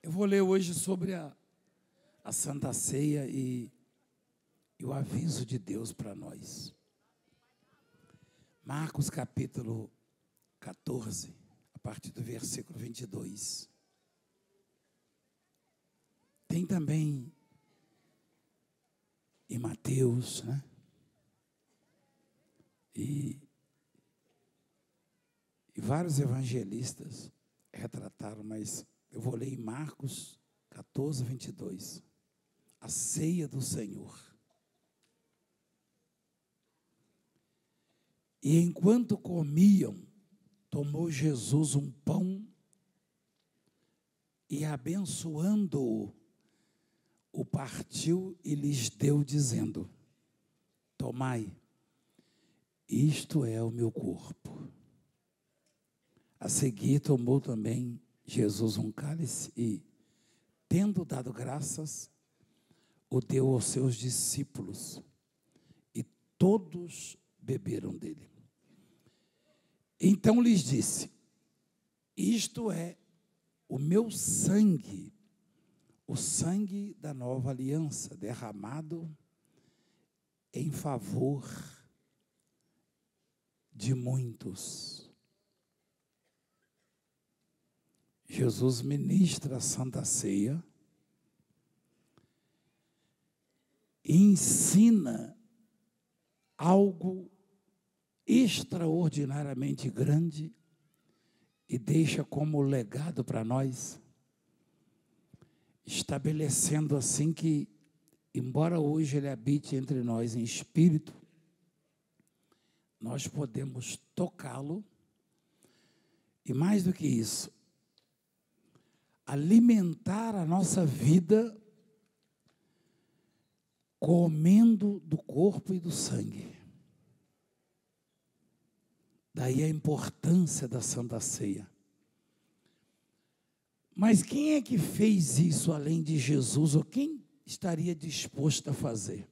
Eu vou ler hoje sobre a Santa Ceia e o aviso de Deus para nós. Marcos capítulo 14, a partir do versículo 22. Tem também em Mateus, né? E vários evangelistas retrataram, mas eu vou ler em Marcos 14, 22. A ceia do Senhor. E enquanto comiam, tomou Jesus um pão e, abençoando-o, o partiu e lhes deu, dizendo: tomai, isto é o meu corpo. A seguir tomou também Jesus um cálice e, tendo dado graças, o deu aos seus discípulos, e todos beberam dele. Então lhes disse: isto é o meu sangue, o sangue da nova aliança, derramado em favor de muitos. Jesus ministra a Santa Ceia e ensina algo extraordinariamente grande e deixa como legado para nós, estabelecendo assim que, embora hoje ele habite entre nós em espírito, nós podemos tocá-lo e, mais do que isso, alimentar a nossa vida comendo do corpo e do sangue. Daí a importância da Santa Ceia. Mas quem é que fez isso além de Jesus? Ou quem estaria disposto a fazer?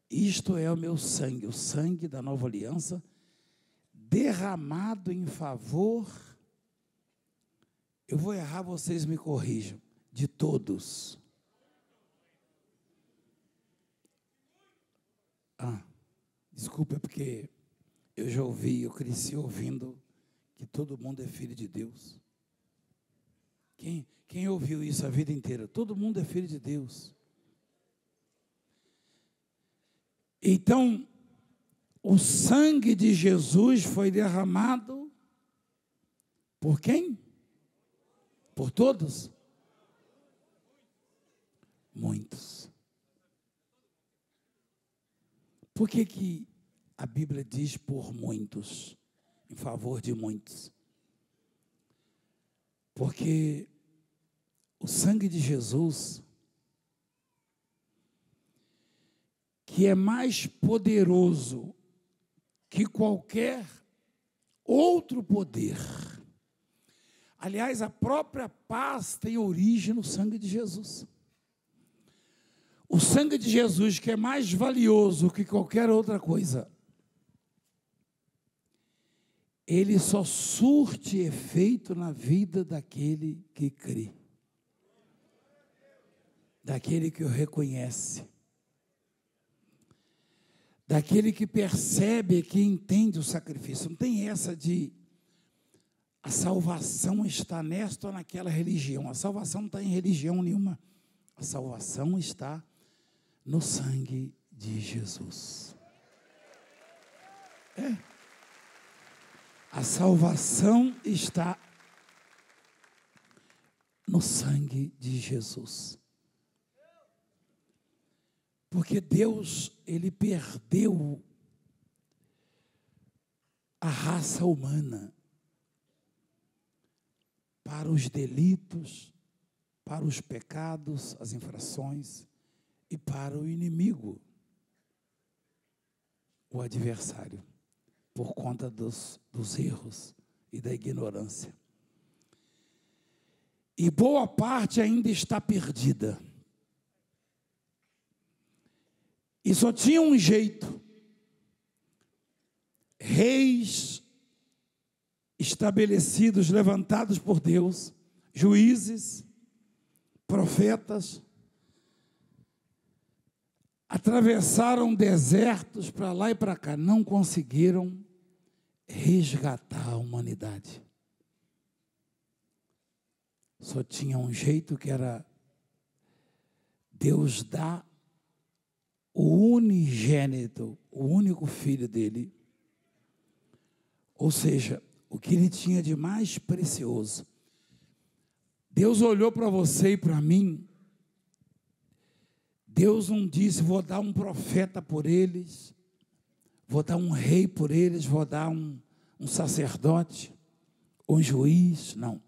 Isto é o meu sangue, o sangue da nova aliança, derramado em favor, eu vou errar, vocês me corrijam, de todos. Desculpa, porque eu já ouvi, eu cresci ouvindo que todo mundo é filho de Deus. Quem ouviu isso a vida inteira? Todo mundo é filho de Deus. Então, o sangue de Jesus foi derramado por quem? Por todos? Muitos. Por que a Bíblia diz por muitos, em favor de muitos? Porque o sangue de Jesus, que é mais poderoso que qualquer outro poder. Aliás, a própria paz tem origem no sangue de Jesus. O sangue de Jesus, que é mais valioso que qualquer outra coisa, ele só surte efeito na vida daquele que crê, daquele que o reconhece, daquele que percebe, que entende o sacrifício. Não tem essa de a salvação está nesta ou naquela religião. A salvação não está em religião nenhuma. A salvação está no sangue de Jesus. A salvação está no sangue de Jesus. Porque Deus, ele perdeu a raça humana para os delitos, para os pecados, as infrações e para o inimigo, o adversário, por conta dos erros e da ignorância. E boa parte ainda está perdida. E só tinha um jeito: reis estabelecidos, levantados por Deus, juízes, profetas, atravessaram desertos para lá e para cá, não conseguiram resgatar a humanidade. Só tinha um jeito, que era Deus dar o unigênito, o único filho dele, ou seja, o que ele tinha de mais precioso. Deus olhou para você e para mim. Deus não disse: vou dar um profeta por eles, vou dar um rei por eles, vou dar um sacerdote, um juiz. Não.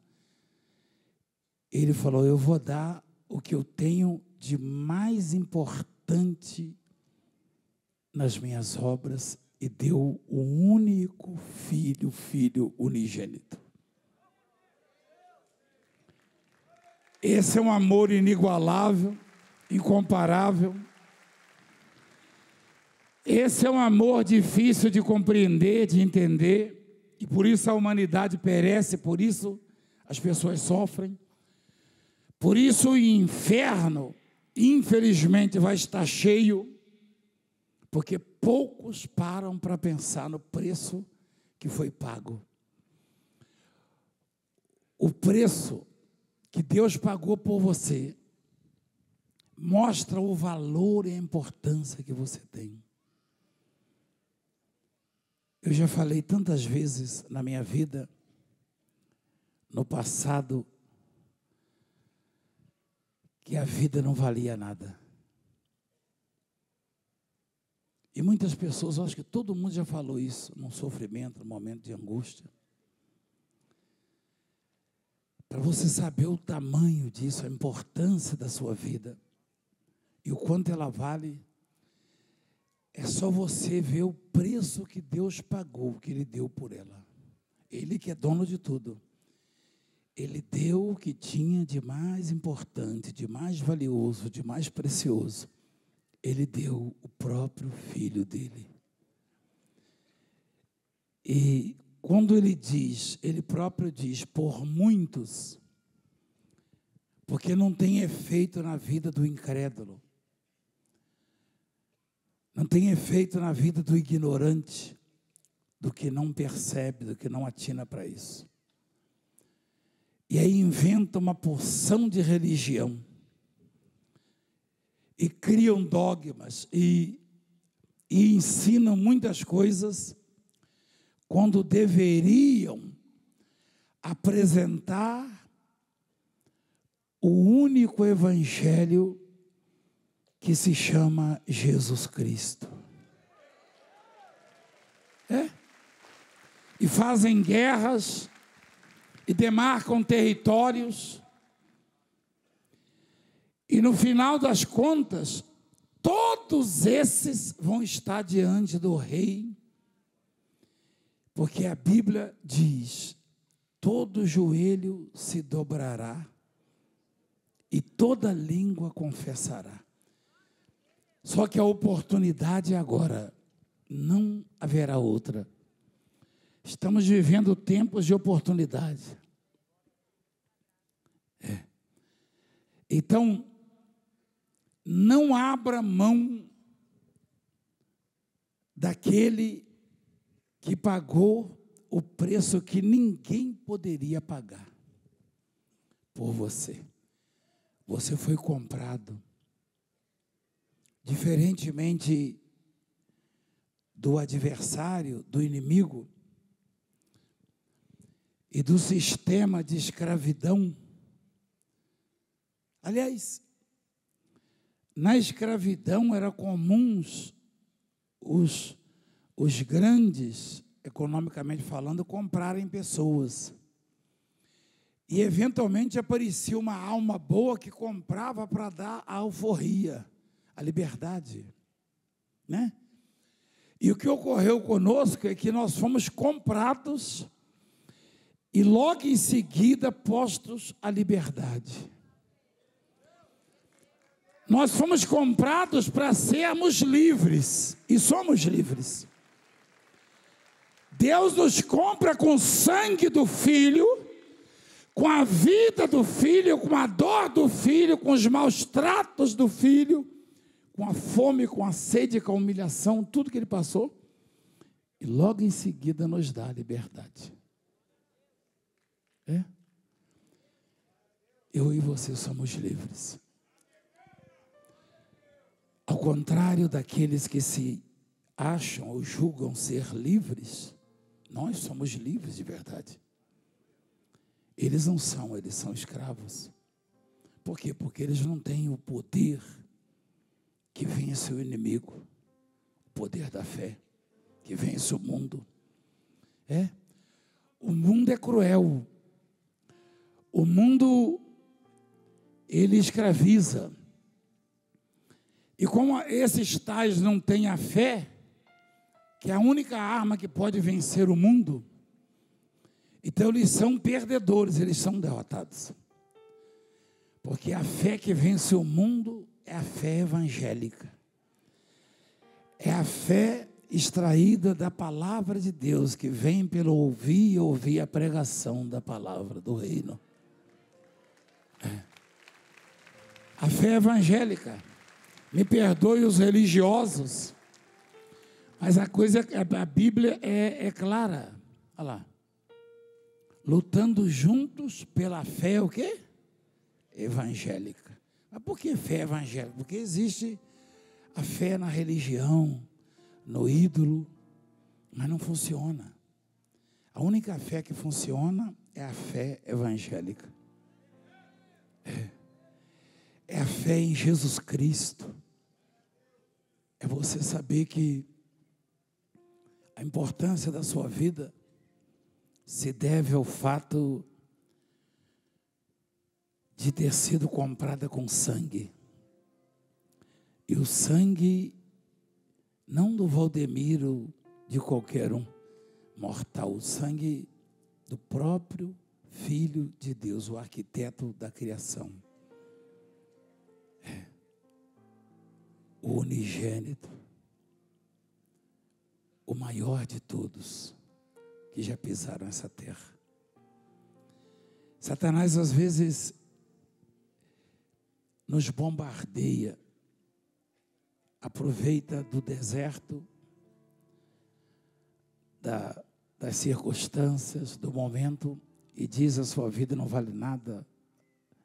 Ele falou: eu vou dar o que eu tenho de mais importante nas minhas obras, e deu o único filho unigênito. Esse é um amor inigualável, incomparável. Esse é um amor difícil de compreender, de entender, e por isso a humanidade perece, por isso as pessoas sofrem, por isso o inferno, infelizmente, vai estar cheio, porque poucos param para pensar no preço que foi pago. O preço que Deus pagou por você mostra o valor e a importância que você tem. Eu já falei tantas vezes na minha vida, no passado, que a vida não valia nada. E muitas pessoas, eu acho que todo mundo já falou isso, num sofrimento, num momento de angústia. Para você saber o tamanho disso, a importância da sua vida e o quanto ela vale, é só você ver o preço que Deus pagou, que Ele deu por ela. Ele que é dono de tudo. Ele deu o que tinha de mais importante, de mais valioso, de mais precioso. Ele deu o próprio filho dele. E quando ele diz, ele próprio diz, por muitos, porque não tem efeito na vida do incrédulo, não tem efeito na vida do ignorante, do que não percebe, do que não atina para isso. E aí inventa uma porção de religião, e criam dogmas, e ensinam muitas coisas, quando deveriam apresentar o único evangelho que se chama Jesus Cristo. E fazem guerras, e demarcam territórios, e no final das contas, todos esses vão estar diante do rei, porque a Bíblia diz: todo joelho se dobrará e toda língua confessará. Só que a oportunidade é agora, não haverá outra. Estamos vivendo tempos de oportunidade. Então, não abra mão daquele que pagou o preço que ninguém poderia pagar por você. Você foi comprado. Diferentemente do adversário, do inimigo e do sistema de escravidão. Aliás, na escravidão era comuns os grandes, economicamente falando, comprarem pessoas. E eventualmente aparecia uma alma boa que comprava para dar a alforria, a liberdade, né? E o que ocorreu conosco é que nós fomos comprados e logo em seguida postos à liberdade. Nós fomos comprados para sermos livres, e somos livres. Deus nos compra com o sangue do Filho, com a vida do filho, com a dor do filho, com os maus tratos do filho, com a fome, com a sede, com a humilhação, tudo que ele passou. E logo em seguida nos dá a liberdade. Eu e você somos livres. Ao contrário daqueles que se acham ou julgam ser livres, nós somos livres de verdade. Eles não são, eles são escravos. Por quê? Porque eles não têm o poder que vence o inimigo, o poder da fé, que vence o mundo. O mundo é cruel. O mundo, ele escraviza. E como esses tais não têm a fé, que é a única arma que pode vencer o mundo, então eles são perdedores, eles são derrotados. Porque a fé que vence o mundo é a fé evangélica. É a fé extraída da palavra de Deus, que vem pelo ouvir e ouvir a pregação da palavra do reino. A fé evangélica. Me perdoe os religiosos, mas a Bíblia é clara. Olha lá. Lutando juntos pela fé, o quê? Evangélica. Mas por que fé evangélica? Porque existe a fé na religião, no ídolo, mas não funciona. A única fé que funciona é a fé evangélica. É a fé em Jesus Cristo. É você saber que a importância da sua vida se deve ao fato de ter sido comprada com sangue. E o sangue, não do Valdemiro, de qualquer um mortal, o sangue do próprio Filho de Deus, o arquiteto da criação. O unigênito, o maior de todos que já pisaram essa terra. Satanás às vezes nos bombardeia, aproveita do deserto, das circunstâncias, do momento, e diz: a sua vida não vale nada,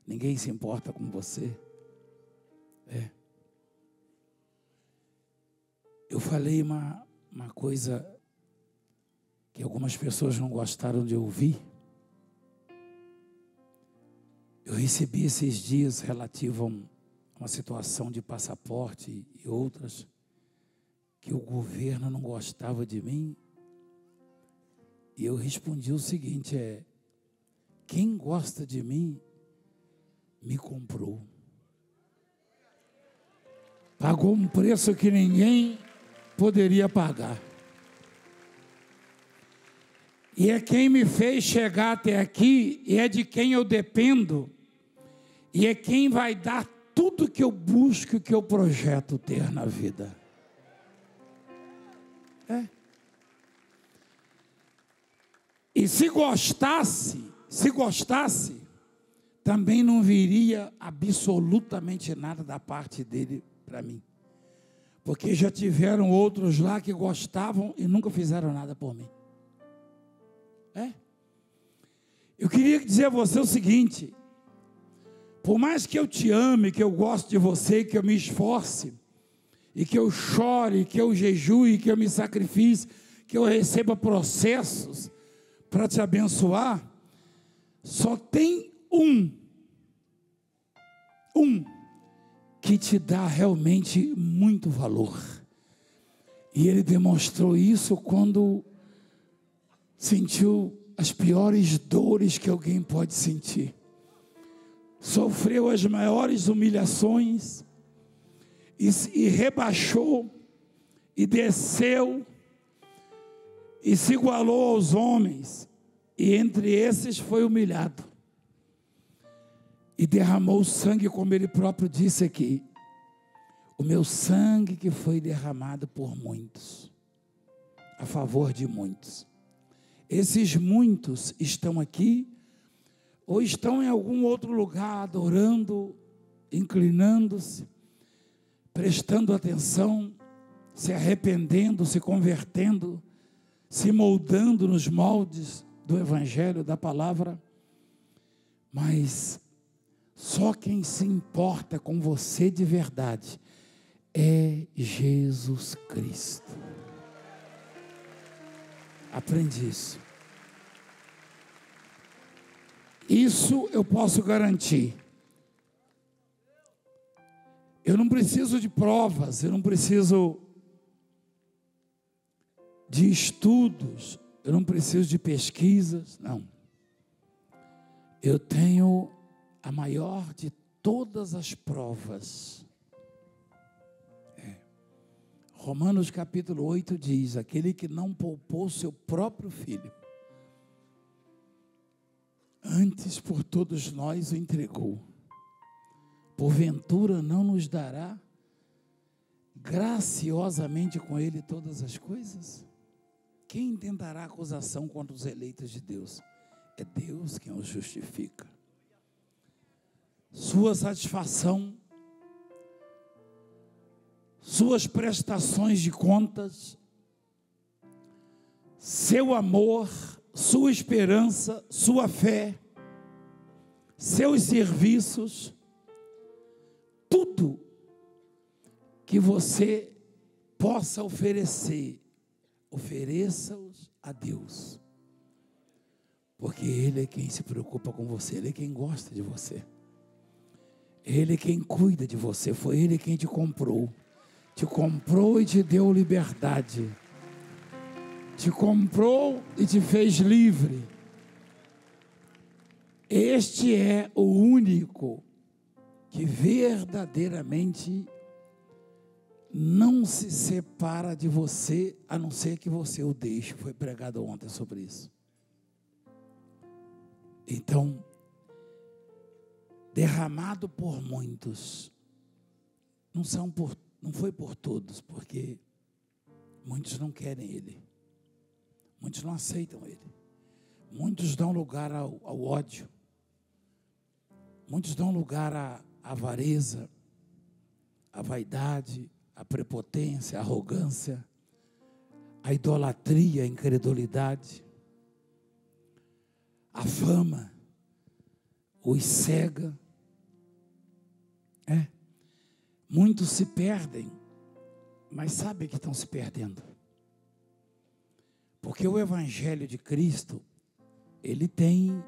ninguém se importa com você. Eu falei uma coisa que algumas pessoas não gostaram de ouvir. Eu recebi esses dias relativo a uma situação de passaporte e outras, que o governo não gostava de mim. E eu respondi o seguinte: quem gosta de mim me comprou. Pagou um preço que ninguém poderia pagar. E é quem me fez chegar até aqui, e é de quem eu dependo, e é quem vai dar tudo que eu busco e que eu projeto ter na vida. E se gostasse, também não viria absolutamente nada da parte dele para mim. Porque já tiveram outros lá que gostavam e nunca fizeram nada por mim. Eu queria dizer a você o seguinte: por mais que eu te ame, que eu goste de você, que eu me esforce, e que eu chore, que eu jejue, que eu me sacrifique, que eu receba processos para te abençoar, só tem um que te dá realmente muito valor. E ele demonstrou isso quando sentiu as piores dores que alguém pode sentir. Sofreu as maiores humilhações e rebaixou e desceu e se igualou aos homens, e entre esses foi humilhado e derramou sangue, como ele próprio disse aqui: o meu sangue que foi derramado por muitos, a favor de muitos. Esses muitos estão aqui ou estão em algum outro lugar adorando, inclinando-se, prestando atenção, se arrependendo, se convertendo, se moldando nos moldes do Evangelho, da palavra, mas só quem se importa com você de verdade é Jesus Cristo. Aprende isso. Isso eu posso garantir. Eu não preciso de provas, eu não preciso de estudos, eu não preciso de pesquisas, não. Eu tenho a maior de todas as provas. Romanos capítulo 8 diz: aquele que não poupou seu próprio filho, antes por todos nós o entregou, porventura não nos dará graciosamente com ele todas as coisas? Quem intentará acusação contra os eleitos de Deus? É Deus quem os justifica. Sua satisfação, suas prestações de contas, seu amor, sua esperança, sua fé, seus serviços, tudo que você possa oferecer, ofereça-os a Deus, porque Ele é quem se preocupa com você, Ele é quem gosta de você, Ele é quem cuida de você, foi Ele quem te comprou e te deu liberdade, te comprou e te fez livre. Este é o único que verdadeiramente não se separa de você, a não ser que você o deixe. Foi pregado ontem sobre isso. Então, derramado por muitos, não foi por todos, porque muitos não querem Ele, muitos não aceitam Ele, muitos dão lugar ao ódio, muitos dão lugar à avareza, à vaidade, à prepotência, à arrogância, à idolatria, à incredulidade. A fama os cega. Muitos se perdem, mas sabem que estão se perdendo. Porque o Evangelho de Cristo, ele tem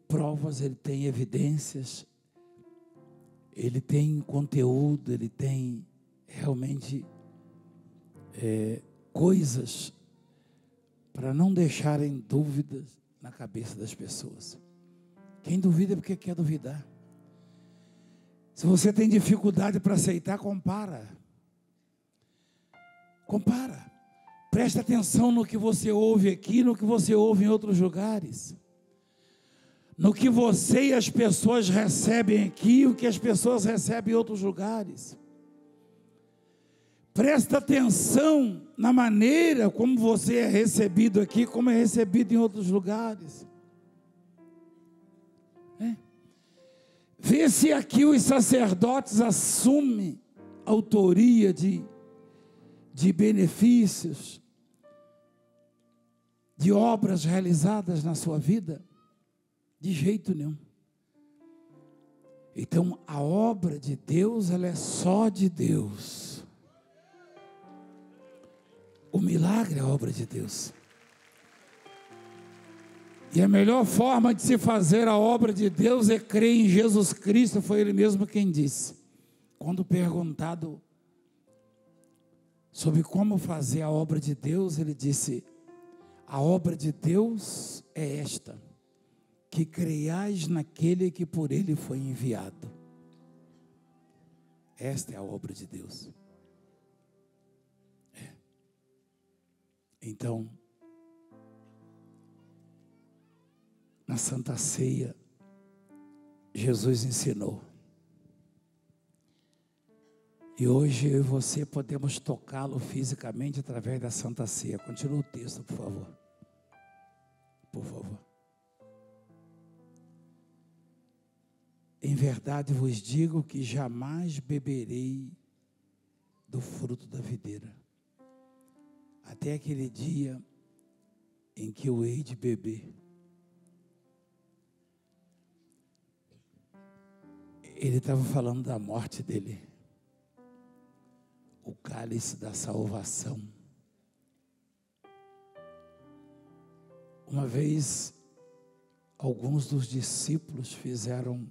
provas, ele tem evidências, ele tem conteúdo, ele tem realmente coisas para não deixarem dúvidas na cabeça das pessoas. Quem duvida é porque quer duvidar. Se você tem dificuldade para aceitar, compara. Presta atenção no que você ouve aqui, no que você ouve em outros lugares. No que você e as pessoas recebem aqui, o que as pessoas recebem em outros lugares. Presta atenção na maneira como você é recebido aqui, como é recebido em outros lugares. Vê se aqui os sacerdotes assumem autoria de benefícios, de obras realizadas na sua vida. De jeito nenhum. Então, a obra de Deus, ela é só de Deus. O milagre é a obra de Deus. E a melhor forma de se fazer a obra de Deus é crer em Jesus Cristo. Foi Ele mesmo quem disse. Quando perguntado sobre como fazer a obra de Deus, Ele disse: a obra de Deus é esta, que creiais naquele que por Ele foi enviado. Esta é a obra de Deus. Então, na Santa Ceia, Jesus ensinou. E hoje eu e você podemos tocá-lo fisicamente através da Santa Ceia. Continua o texto, por favor. Por favor. Em verdade vos digo que jamais beberei do fruto da videira, até aquele dia em que eu hei de beber. Ele estava falando da morte dele, o cálice da salvação. Uma vez, alguns dos discípulos fizeram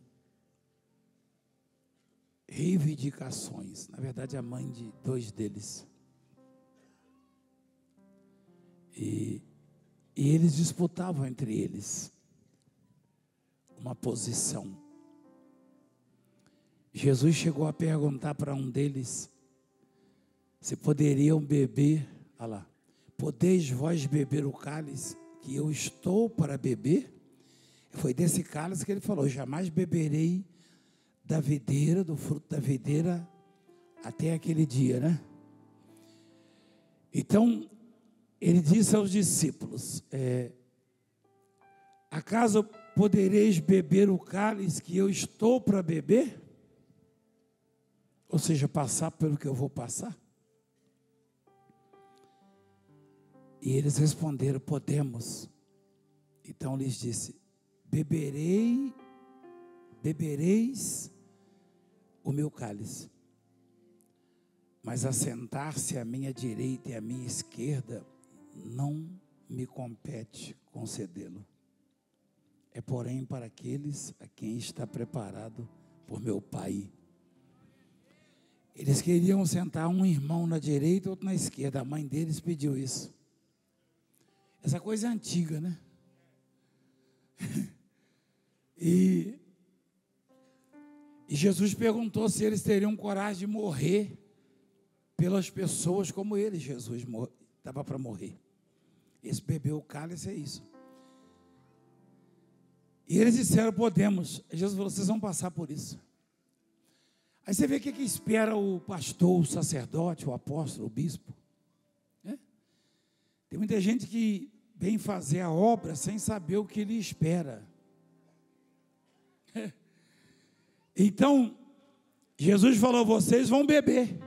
reivindicações, na verdade a mãe de 2 deles. E eles disputavam entre eles uma posição. Jesus chegou a perguntar para um deles se poderiam beber, olha lá, podeis vós beber o cálice que eu estou para beber? Foi desse cálice que ele falou, jamais beberei da videira, do fruto da videira, até aquele dia, né? Então, ele disse aos discípulos, acaso podereis beber o cálice que eu estou para beber? Ou seja, passar pelo que eu vou passar? E eles responderam, podemos. Então lhes disse, bebereis o meu cálice, mas assentar-se à minha direita e à minha esquerda não me compete concedê-lo. É porém para aqueles a quem está preparado por meu Pai. Eles queriam sentar um irmão na direita e outro na esquerda. A mãe deles pediu isso. Essa coisa é antiga, né? E Jesus perguntou se eles teriam coragem de morrer pelas pessoas como ele. Jesus estava para morrer. Esse bebeu o cálice, é isso. E eles disseram, podemos. Jesus falou, vocês vão passar por isso. Aí você vê o que espera o pastor, o sacerdote, o apóstolo, o bispo. Tem muita gente que vem fazer a obra sem saber o que lhe espera. Então, Jesus falou, vocês vão beber.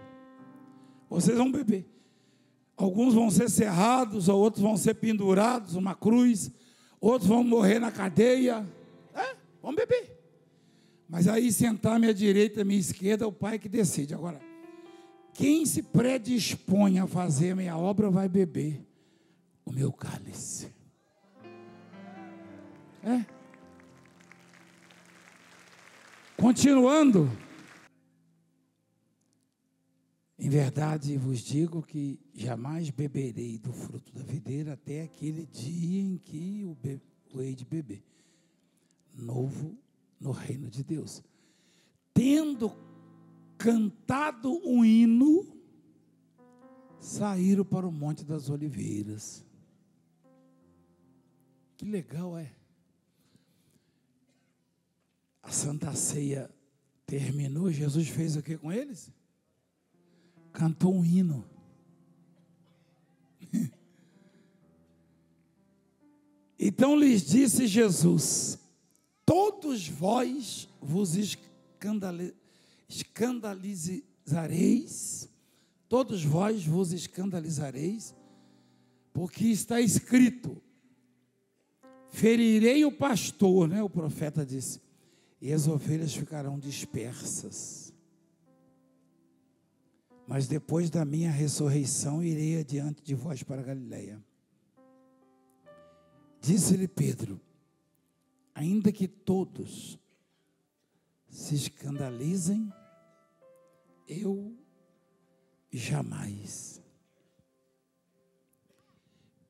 Vocês vão beber. Alguns vão ser cerrados, ou outros vão ser pendurados, uma cruz. Outros vão morrer na cadeia. Vão beber. Mas aí sentar à minha direita, à minha esquerda, é o Pai que decide. Agora, quem se predispõe a fazer a minha obra vai beber o meu cálice. Continuando. Em verdade vos digo que jamais beberei do fruto da videira até aquele dia em que o hei de beber. Novo no reino de Deus. Tendo cantado um hino, saíram para o Monte das Oliveiras. Que legal, A Santa Ceia terminou, Jesus fez o que com eles? Cantou um hino. Então lhes disse Jesus, todos vós vos escandalizareis, todos vós vos escandalizareis, porque está escrito, ferirei o pastor, né? O profeta disse, e as ovelhas ficarão dispersas. Mas depois da minha ressurreição, irei adiante de vós para a Galileia. Disse-lhe Pedro, ainda que todos se escandalizem, eu jamais.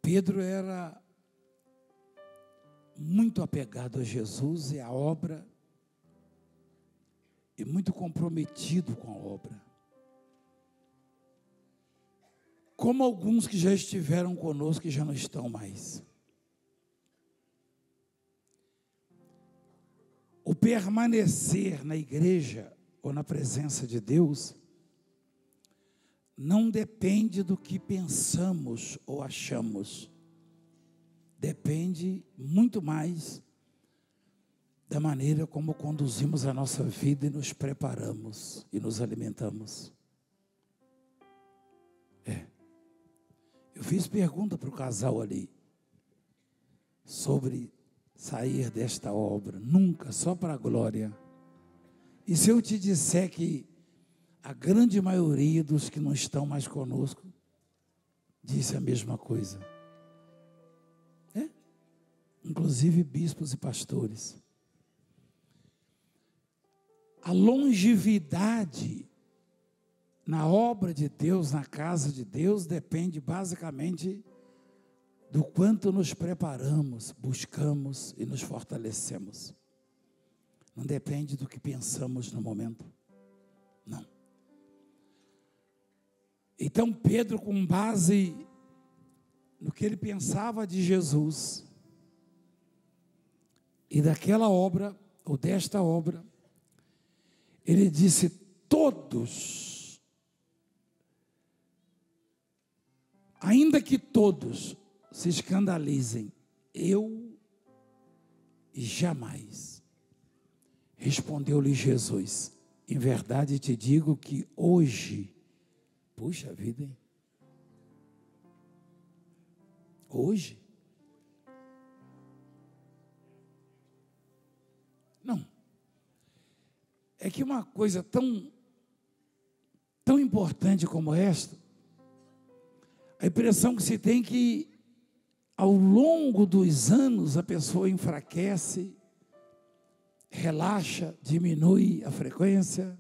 Pedro era muito apegado a Jesus e à obra, e muito comprometido com a obra. Como alguns que já estiveram conosco e já não estão mais. O permanecer na igreja ou na presença de Deus não depende do que pensamos ou achamos. Depende muito mais da maneira como conduzimos a nossa vida e nos preparamos e nos alimentamos. Eu fiz pergunta para o casal ali sobre sair desta obra, nunca, só para a glória. E se eu te disser que a grande maioria dos que não estão mais conosco disse a mesma coisa? Inclusive bispos e pastores. A longevidade na obra de Deus, na casa de Deus, depende basicamente do quanto nos preparamos, buscamos e nos fortalecemos. Não depende do que pensamos no momento. Não. Então Pedro, com base no que ele pensava de Jesus e daquela obra, ou desta obra, ele disse: todos, ainda que todos se escandalizem, eu jamais. Respondeu-lhe Jesus: em verdade te digo que hoje, puxa vida, hein? Hoje? Não. É que uma coisa tão importante como esta, a impressão que se tem que ao longo dos anos a pessoa enfraquece, relaxa, diminui a frequência.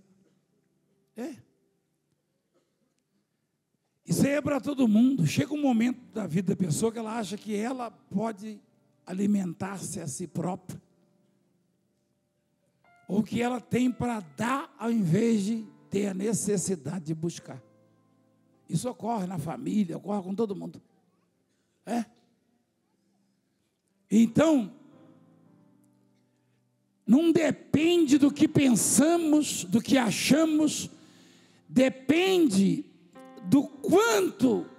Isso aí é para todo mundo. Chega um momento da vida da pessoa que ela acha que ela pode alimentar-se a si própria, ou que ela tem para dar ao invés de ter a necessidade de buscar. Isso ocorre na família, ocorre com todo mundo. Então, não depende do que pensamos, do que achamos, depende do quanto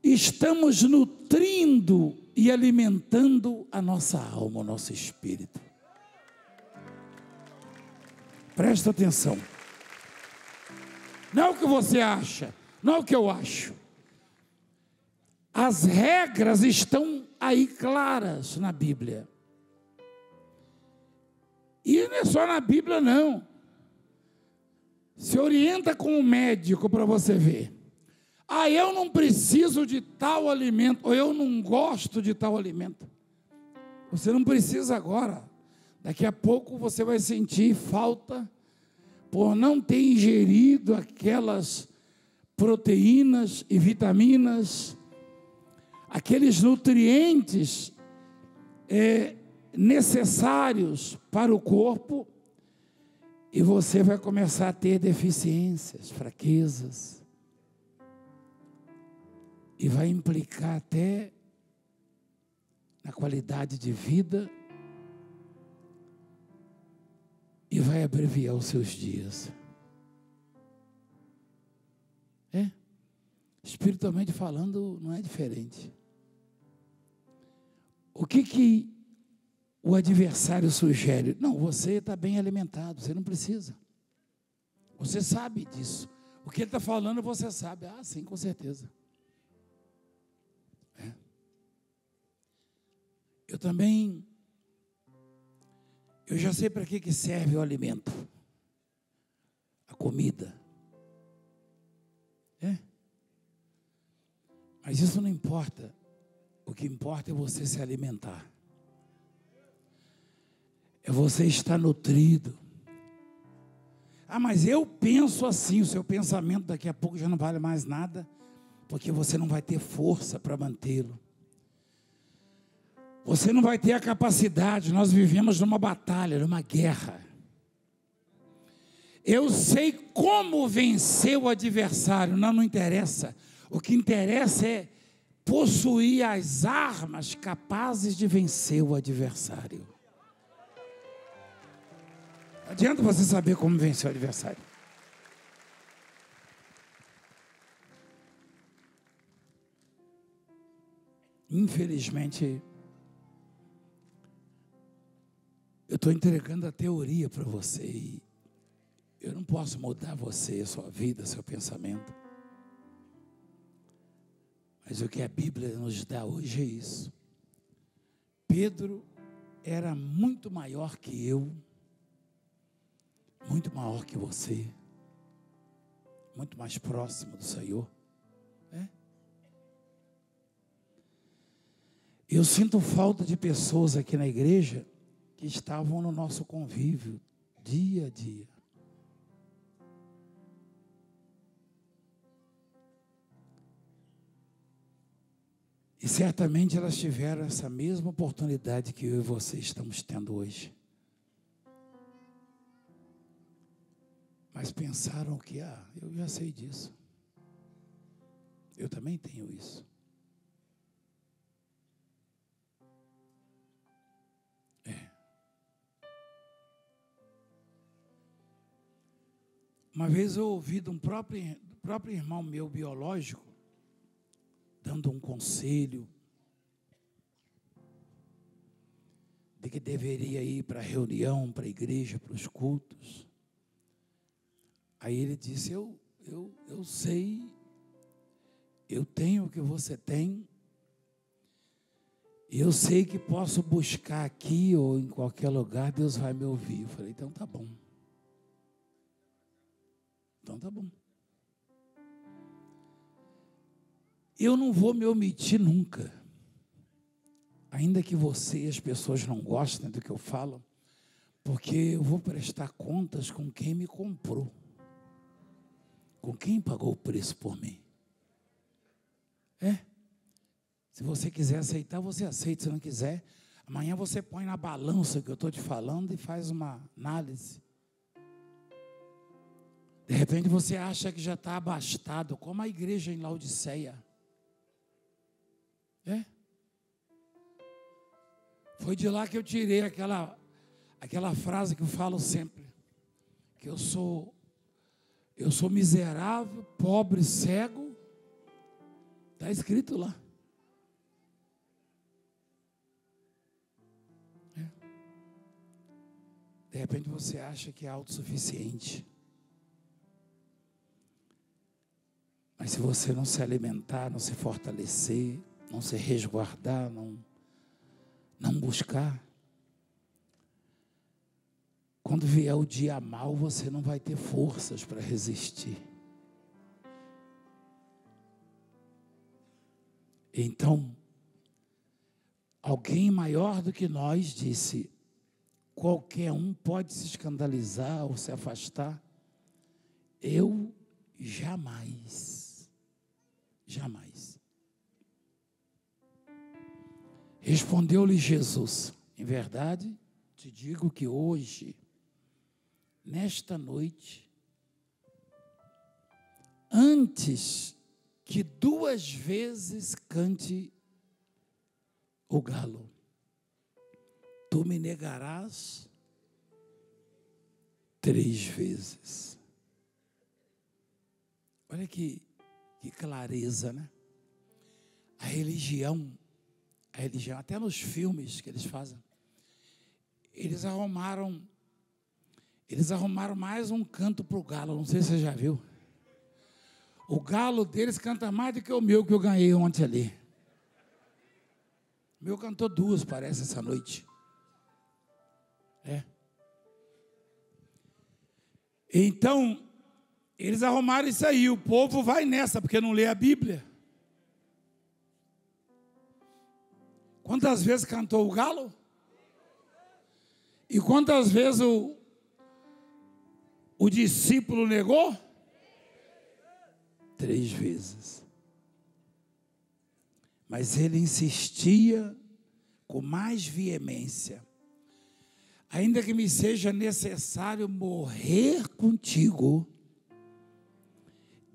estamos nutrindo e alimentando a nossa alma, o nosso espírito. Presta atenção. Não é o que você acha, não é o que eu acho. As regras estão aí claras na Bíblia. E não é só na Bíblia, não. Se orienta com o médico para você ver. Eu não preciso de tal alimento, ou eu não gosto de tal alimento. Você não precisa agora. Daqui a pouco você vai sentir falta por não ter ingerido aquelas proteínas e vitaminas, aqueles nutrientes necessários para o corpo, e você vai começar a ter deficiências, fraquezas, e vai implicar até na qualidade de vida, e vai abreviar os seus dias. Espiritualmente falando, não é diferente. O que o adversário sugere? Não, você está bem alimentado, você não precisa. Você sabe disso. O que ele está falando, você sabe. Sim, com certeza. Eu já sei para que serve o alimento, a comida. Mas isso não importa. O que importa é você se alimentar. É você estar nutrido. Mas eu penso assim. O seu pensamento daqui a pouco já não vale mais nada, porque você não vai ter força para mantê-lo. Você não vai ter a capacidade. Nós vivemos numa batalha, numa guerra. Eu sei como vencer o adversário. Não interessa. O que interessa é possuir as armas capazes de vencer o adversário. Não adianta você saber como vencer o adversário. Infelizmente, estou entregando a teoria para você. E eu não posso mudar você, a sua vida, seu pensamento. Mas o que a Bíblia nos dá hoje é isso. Pedro era muito maior que eu, muito maior que você, muito mais próximo do Senhor. Eu sinto falta de pessoas aqui na igreja que estavam no nosso convívio dia a dia. E certamente elas tiveram essa mesma oportunidade que eu e você estamos tendo hoje. Mas pensaram que, eu já sei disso. Eu também tenho isso. Uma vez eu ouvi de um próprio irmão meu biológico, dando um conselho, de que deveria ir para a reunião, para a igreja, para os cultos. Aí ele disse, eu sei, eu tenho o que você tem, e eu sei que posso buscar aqui ou em qualquer lugar, Deus vai me ouvir. Eu falei, então tá bom. Então tá bom. Eu não vou me omitir nunca. Ainda que você e as pessoas não gostem do que eu falo, porque eu vou prestar contas com quem me comprou. Com quem pagou o preço por mim. Se você quiser aceitar, você aceita. Se não quiser, amanhã você põe na balança o que eu estou te falando e faz uma análise. De repente você acha que já está abastado, como a igreja em Laodiceia. Foi de lá que eu tirei aquela frase que eu falo sempre, que eu sou miserável, pobre, cego. Está escrito lá. De repente você acha que é autossuficiente. Mas se você não se alimentar, não se fortalecer, não se resguardar, não buscar, quando vier o dia mau, você não vai ter forças para resistir. Então, alguém maior do que nós disse, qualquer um pode se escandalizar ou se afastar, eu jamais. Respondeu-lhe Jesus, em verdade, te digo que hoje, nesta noite, antes que 2 vezes cante o galo, tu me negarás 3 vezes. Olha que clareza, né? A religião, até nos filmes que eles fazem, eles arrumaram mais um canto para o galo, não sei se você já viu. O galo deles canta mais do que o meu, que eu ganhei ontem ali. O meu cantou 2, parece, essa noite. Então, eles arrumaram isso aí, o povo vai nessa, porque não lê a Bíblia. Quantas vezes cantou o galo? E quantas vezes o discípulo negou? 3 vezes. Mas ele insistia com mais veemência. Ainda que me seja necessário morrer contigo,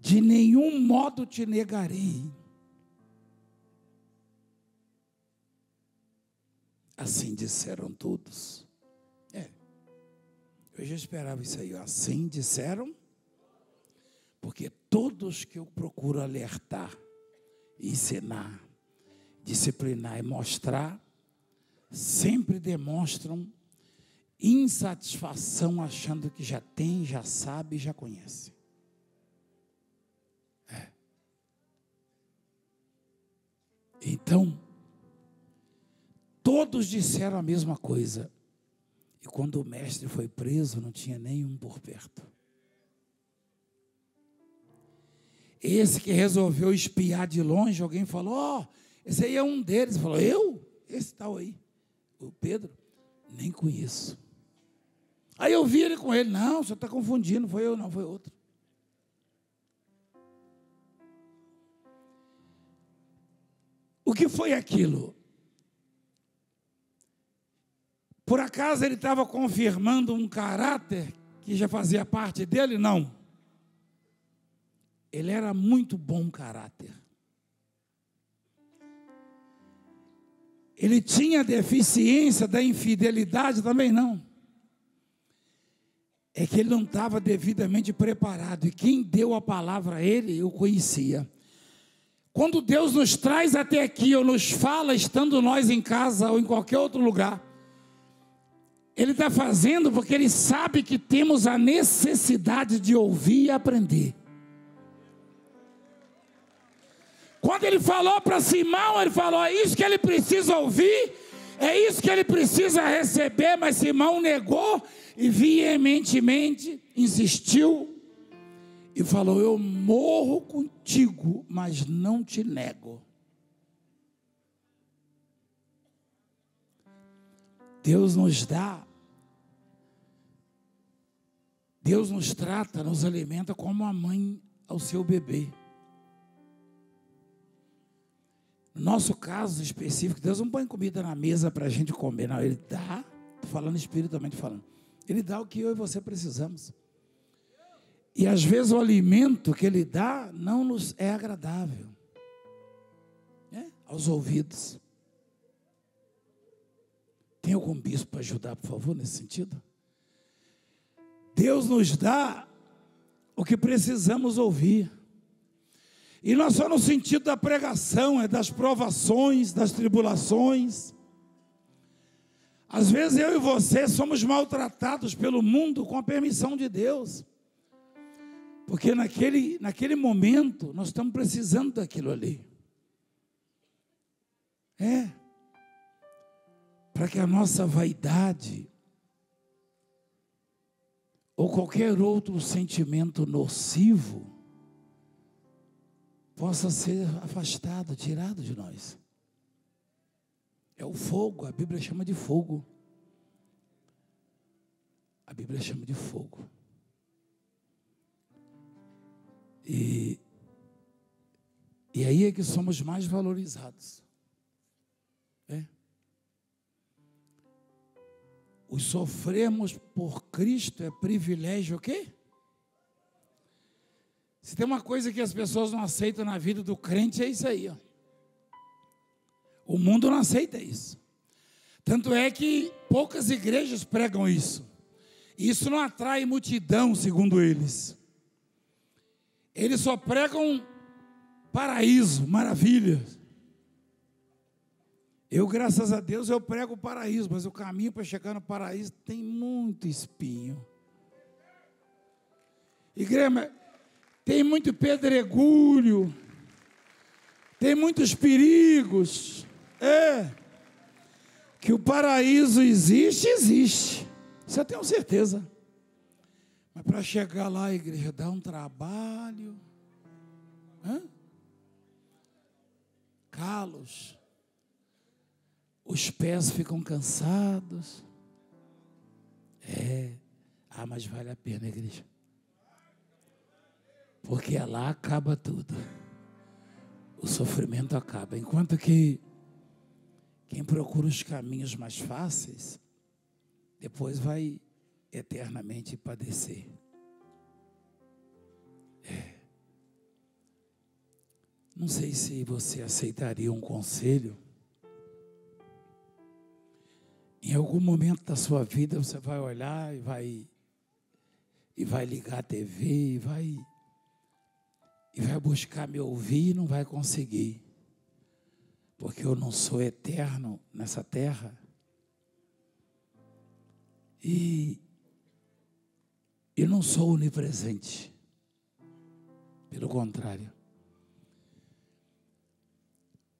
de nenhum modo te negarei. Assim disseram todos. Eu já esperava isso aí. Assim disseram, porque todos que eu procuro alertar, ensinar, disciplinar e mostrar, sempre demonstram insatisfação achando que já tem, já sabe, já conhece. Então, todos disseram a mesma coisa. E quando o mestre foi preso, não tinha nenhum por perto. Esse que resolveu espiar de longe, alguém falou, ó, esse aí é um deles. Falou, eu? Esse tal aí. O Pedro? Nem conheço. Aí eu vi ele com ele. Não, o senhor está confundindo, foi eu não, foi outro. O que foi aquilo? Por acaso ele estava confirmando um caráter que já fazia parte dele? Não. Ele era muito bom caráter. Ele tinha deficiência da infidelidade? Também não. É que ele não estava devidamente preparado. E quem deu a palavra a ele, eu conhecia. Quando Deus nos traz até aqui, ou nos fala, estando nós em casa ou em qualquer outro lugar, Ele está fazendo porque Ele sabe que temos a necessidade de ouvir e aprender. Quando Ele falou para Simão, Ele falou, é isso que ele precisa ouvir, é isso que ele precisa receber, mas Simão negou e veementemente insistiu e falou, eu morro contigo, mas não te nego. Deus nos dá, Deus nos trata, nos alimenta como a mãe ao seu bebê. No nosso caso específico, Deus não põe comida na mesa para a gente comer, não. Ele dá, falando espiritualmente falando, Ele dá o que eu e você precisamos. E às vezes o alimento que Ele dá não nos é agradável, né? Aos ouvidos. Tem algum bispo para ajudar, por favor, nesse sentido? Deus nos dá o que precisamos ouvir. E não só no sentido da pregação, é das provações, das tribulações. Às vezes eu e você somos maltratados pelo mundo com a permissão de Deus. Porque naquele momento nós estamos precisando daquilo ali. Para que a nossa vaidade ou qualquer outro sentimento nocivo possa ser afastado, tirado de nós. É o fogo, a Bíblia chama de fogo. A Bíblia chama de fogo. E aí é que somos mais valorizados. O sofremos por Cristo é privilégio o quê? Se tem uma coisa que as pessoas não aceitam na vida do crente, é isso aí, ó. O mundo não aceita isso. Tanto é que poucas igrejas pregam isso. Isso não atrai multidão, segundo eles. Eles só pregam paraíso, maravilhas. Eu, graças a Deus, eu prego o paraíso, mas o caminho para chegar no paraíso tem muito espinho. Igreja, tem muito pedregulho, tem muitos perigos. Que o paraíso existe, existe. Isso eu tenho certeza. Mas para chegar lá, igreja, dá um trabalho. Calos. Os pés ficam cansados. Mas vale a pena, igreja. Porque lá acaba tudo. O sofrimento acaba. Enquanto que quem procura os caminhos mais fáceis, depois vai eternamente padecer. Não sei se você aceitaria um conselho. Em algum momento da sua vida você vai olhar e vai ligar a TV e vai buscar me ouvir e não vai conseguir. Porque eu não sou eterno nessa terra. E eu não sou onipresente. Pelo contrário.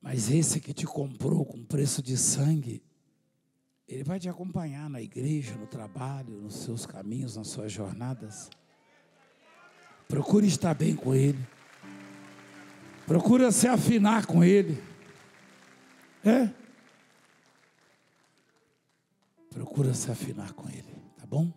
Mas esse que te comprou com preço de sangue, ele vai te acompanhar na igreja, no trabalho, nos seus caminhos, nas suas jornadas. Procure estar bem com ele. Procura se afinar com ele. Procura se afinar com ele, tá bom?